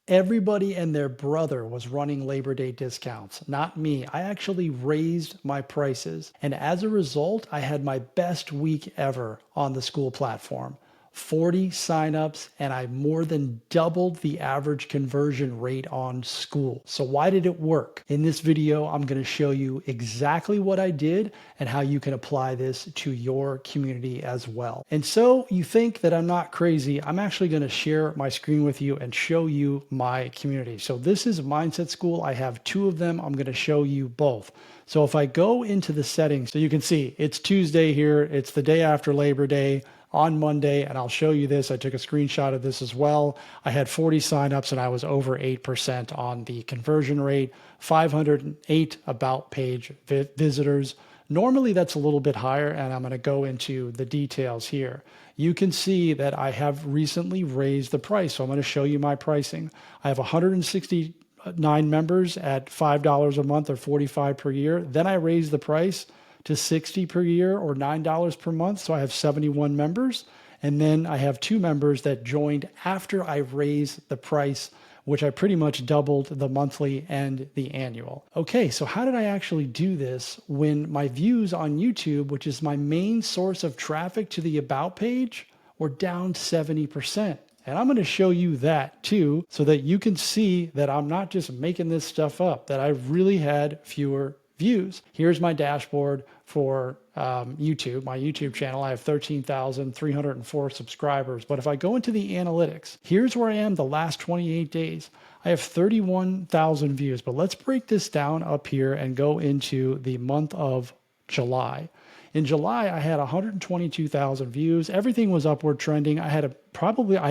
Everybody and their brother was running Labor Day discounts, not me. I actually raised my prices. And as a result, I had my best week ever on the Skool platform. 40 signups, and I more than doubled the average conversion rate on Skool. So why did it work? In this video, I'm going to show you exactly what I did and how you can apply this to your community as well. And so you think that I'm not crazy. I'm actually going to share my screen with you and show you my community. So this is Mindset Skool. I have two of them. I'm going to show you both. So if I go into the settings, so you can see it's Tuesday here. It's the day after Labor Day. On Monday, and I'll show you this. I took a screenshot of this as well. I had 40 signups and I was over 8% on the conversion rate, 508 about page visitors. Normally that's a little bit higher, and I'm going to go into the details here. You can see that I have recently raised the price. So I'm going to show you my pricing. I have 169 members at $5 a month or $45 per year. Then I raised the price to $60 per year or $9 per month. So I have 71 members. And then I have two members that joined after I raised the price, which I pretty much doubled the monthly and the annual. Okay, so how did I actually do this when my views on YouTube, which is my main source of traffic to the About page, were down 70%? And I'm going to show you that too, so that you can see that I'm not just making this stuff up, that I really had fewer views. Here's my dashboard for YouTube, my YouTube channel. I have 13,304 subscribers. But if I go into the analytics, here's where I am the last 28 days. I have 31,000 views. But let's break this down up here and go into the month of July. In July, I had 122,000 views. Everything was upward trending. I had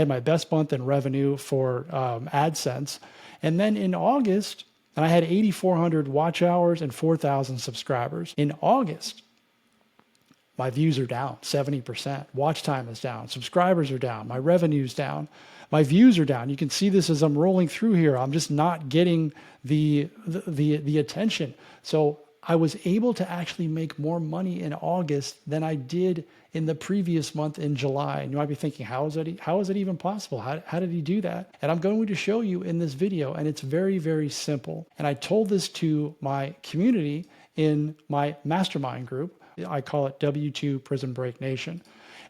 my best month in revenue for AdSense. And then in August, and I had 8,400 watch hours and 4,000 subscribers. In August, my views are down 70%. Watch time is down. Subscribers are down. My revenue's down. My views are down. You can see this as I'm rolling through here. I'm just not getting the attention. So I was able to actually make more money in August than I did in the previous month in July. And you might be thinking, how is it even possible? How did he do that? And I'm going to show you in this video, and it's very, very simple. And I told this to my community in my mastermind group. I call it W2 Prison Break Nation.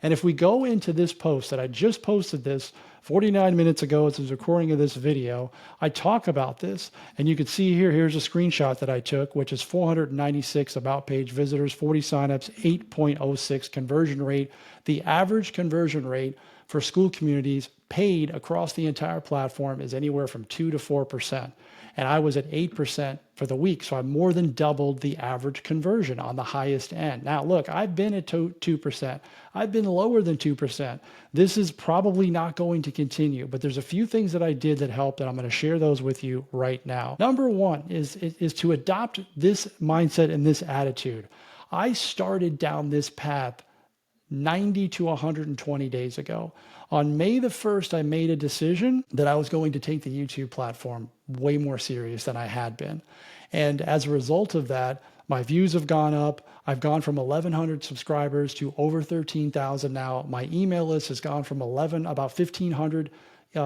And if we go into this post that I just posted this 49 minutes ago, it's a recording of this video, I talk about this, and you can see here's a screenshot that I took, which is 496 about page visitors, 40 signups, 8.06 conversion rate. The average conversion rate for Skool communities paid across the entire platform is anywhere from 2 to 4%. And I was at 8% for the week. So I more than doubled the average conversion on the highest end. Now, look, I've been at 2%. I've been lower than 2%. This is probably not going to continue, but there's a few things that I did that helped, and I'm going to share those with you right now. Number one is to adopt this mindset and this attitude. I started down this path 90 to 120 days ago. On May the 1st, I made a decision that I was going to take the YouTube platform way more serious than I had been. And as a result of that, my views have gone up. I've gone from 1,100 subscribers to over 13,000 now. My email list has gone from about 1,500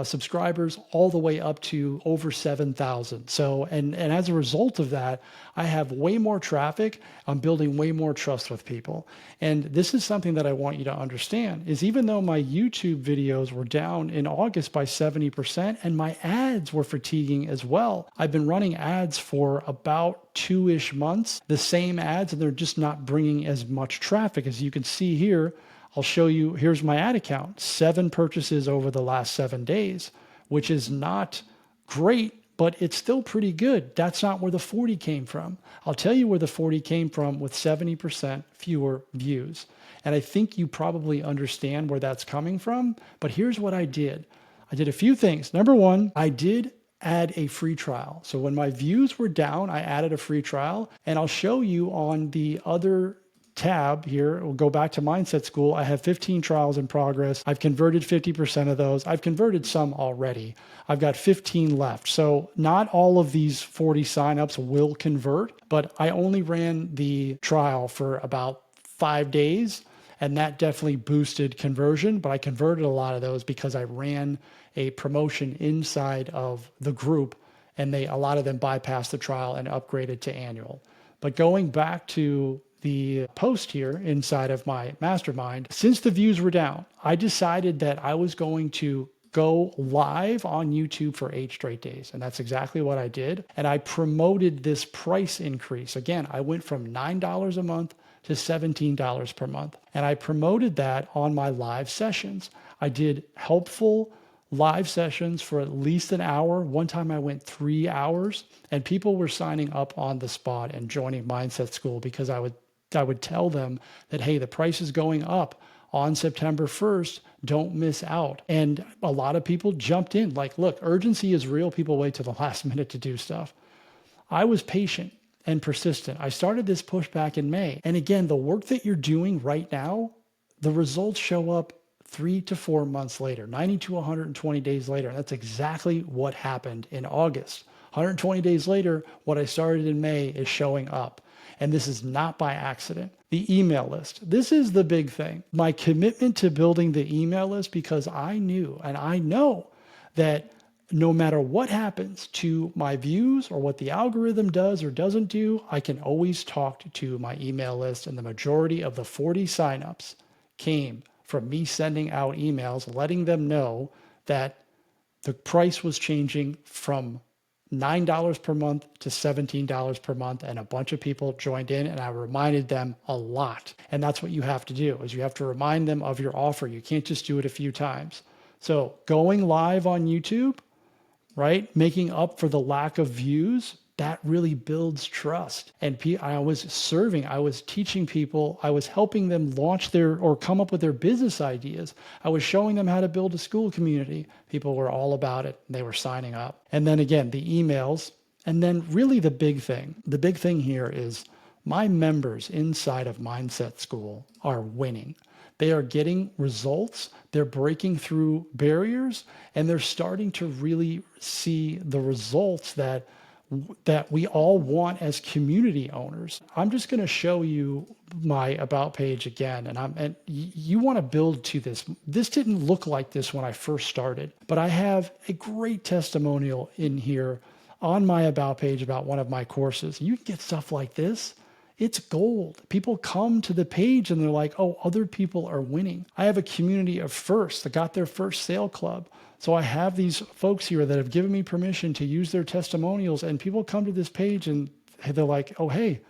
subscribers all the way up to over 7,000. So, and as a result of that, I have way more traffic. I'm building way more trust with people. And this is something that I want you to understand is even though my YouTube videos were down in August by 70% and my ads were fatiguing as well, I've been running ads for about 2-ish months, the same ads, and they're just not bringing as much traffic. As you can see here, I'll show you, here's my ad account, 7 purchases over the last 7 days, which is not great, but it's still pretty good. That's not where the 40 came from. I'll tell you where the 40 came from with 70% fewer views. And I think you probably understand where that's coming from, but here's what I did. I did a few things. Number one, I did add a free trial. So when my views were down, I added a free trial, and I'll show you on the other tab here. We'll go back to Mindset Skool. I have 15 trials in progress. I've converted 50% of those. I've converted some already. I've got 15 left. So not all of these 40 signups will convert, but I only ran the trial for about 5 days, and that definitely boosted conversion. But I converted a lot of those because I ran a promotion inside of the group, and a lot of them bypassed the trial and upgraded to annual. But going back to the post here inside of my mastermind, since the views were down, I decided that I was going to go live on YouTube for 8 straight days. And that's exactly what I did. And I promoted this price increase. Again, I went from $9 a month to $17 per month. And I promoted that on my live sessions. I did helpful live sessions for at least an hour. One time I went 3 hours, and people were signing up on the spot and joining Mindset School because I would tell them that, hey, the price is going up on September 1st. Don't miss out. And a lot of people jumped in. Like, look, urgency is real. People wait to the last minute to do stuff. I was patient and persistent. I started this push back in May. And again, the work that you're doing right now, the results show up 3 to 4 months later, 90 to 120 days later. And that's exactly what happened in August. 120 days later, what I started in May is showing up. And this is not by accident. The email list. This is the big thing. My commitment to building the email list, because I knew and I know that no matter what happens to my views or what the algorithm does or doesn't do, I can always talk to my email list. And the majority of the 40 signups came from me sending out emails, letting them know that the price was changing from $9 per month to $17 per month, and a bunch of people joined in, and I reminded them a lot. And that's what you have to do, is you have to remind them of your offer. You can't just do it a few times. So going live on YouTube, right, making up for the lack of views, that really builds trust. And I was teaching people, I was helping them launch or come up with their business ideas. I was showing them how to build a Skool community. People were all about it. They were signing up. And then again, the emails. And then really the big thing here is my members inside of Mindset Skool are winning. They are getting results. They're breaking through barriers, and they're starting to really see the results that we all want as community owners. I'm just going to show you my about page again. And you want to build to this. This didn't look like this when I first started, but I have a great testimonial in here on my about page about one of my courses. You can get stuff like this. It's gold. People come to the page and they're like, oh, other people are winning. I have a community of firsts that got their first sale club. So I have these folks here that have given me permission to use their testimonials, and people come to this page and they're like, oh, hey,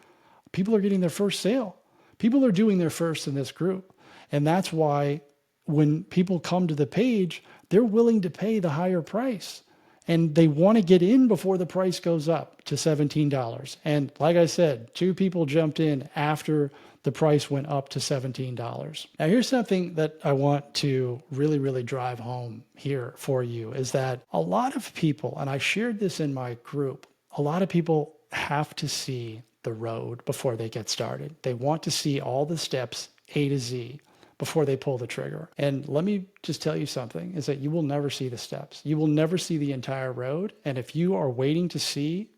people are getting their first sale. People are doing their first in this group. And that's why when people come to the page, they're willing to pay the higher price. And they want to get in before the price goes up to $17. And like I said, 2 people jumped in after the price went up to $17. Now, here's something that I want to really, really drive home here for you, is that a lot of people, and I shared this in my group, a lot of people have to see the road before they get started. They want to see all the steps A to Z before they pull the trigger. And let me just tell you something, is that you will never see the steps. You will never see the entire road. And if you are waiting to see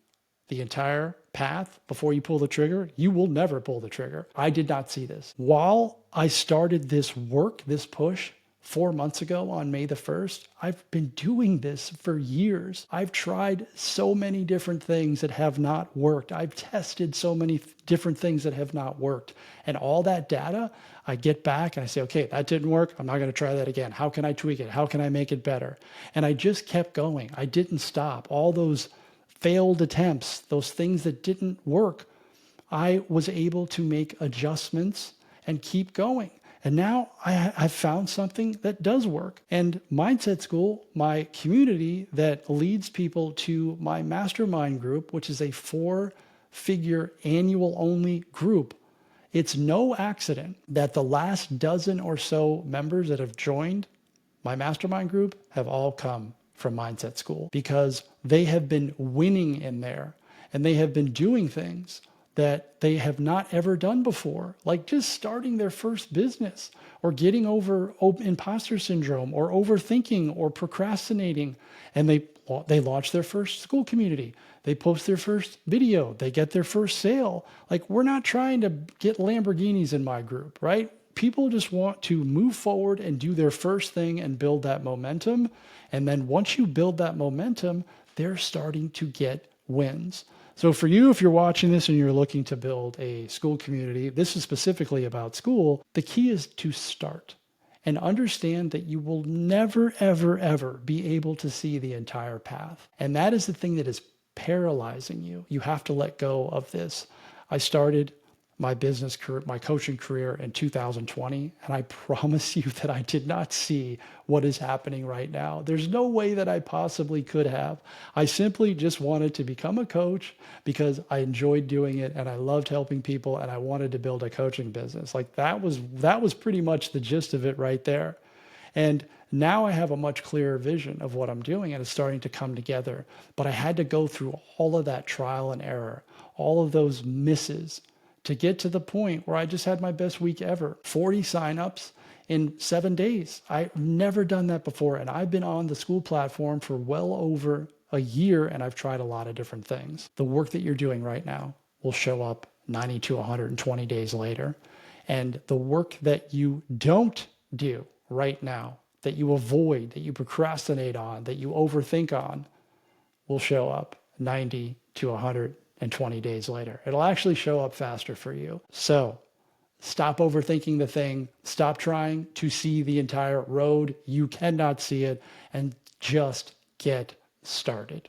the entire path before you pull the trigger, you will never pull the trigger. I did not see this. While I started this work, this push 4 months ago on May the 1st, I've been doing this for years. I've tried so many different things that have not worked. I've tested so many different things that have not worked. And all that data, I get back and I say, okay, that didn't work. I'm not going to try that again. How can I tweak it? How can I make it better? And I just kept going. I didn't stop. All those failed attempts, those things that didn't work, I was able to make adjustments and keep going. And now I've found something that does work. And Mindset Skool, my community that leads people to my mastermind group, which is a 4-figure annual only group, it's no accident that the last dozen or so members that have joined my mastermind group have all come from Mindset Skool, because they have been winning in there and they have been doing things that they have not ever done before, like just starting their first business or getting over imposter syndrome or overthinking or procrastinating. And they launch their first Skool community. They post their first video. They get their first sale. Like, we're not trying to get Lamborghinis in my group, right? People just want to move forward and do their first thing and build that momentum. And then once you build that momentum, they're starting to get wins. So for you, if you're watching this and you're looking to build a Skool community, this is specifically about Skool. The key is to start and understand that you will never, ever, ever be able to see the entire path. And that is the thing that is paralyzing you. You have to let go of this. I started my business career, my coaching career in 2020, and I promise you that I did not see what is happening right now. There's no way that I possibly could have. I simply just wanted to become a coach because I enjoyed doing it and I loved helping people and I wanted to build a coaching business. Like that was pretty much the gist of it right there. And now I have a much clearer vision of what I'm doing and it's starting to come together. But I had to go through all of that trial and error, all of those misses to get to the point where I just had my best week ever. 40 signups in 7 days. I've never done that before. And I've been on the Skool platform for well over a year and I've tried a lot of different things. The work that you're doing right now will show up 90 to 120 days later. And the work that you don't do right now, that you avoid, that you procrastinate on, that you overthink on, will show up 90 to 120 days later. It'll actually show up faster for you. So stop overthinking the thing. Stop trying to see the entire road. You cannot see it, and just get started.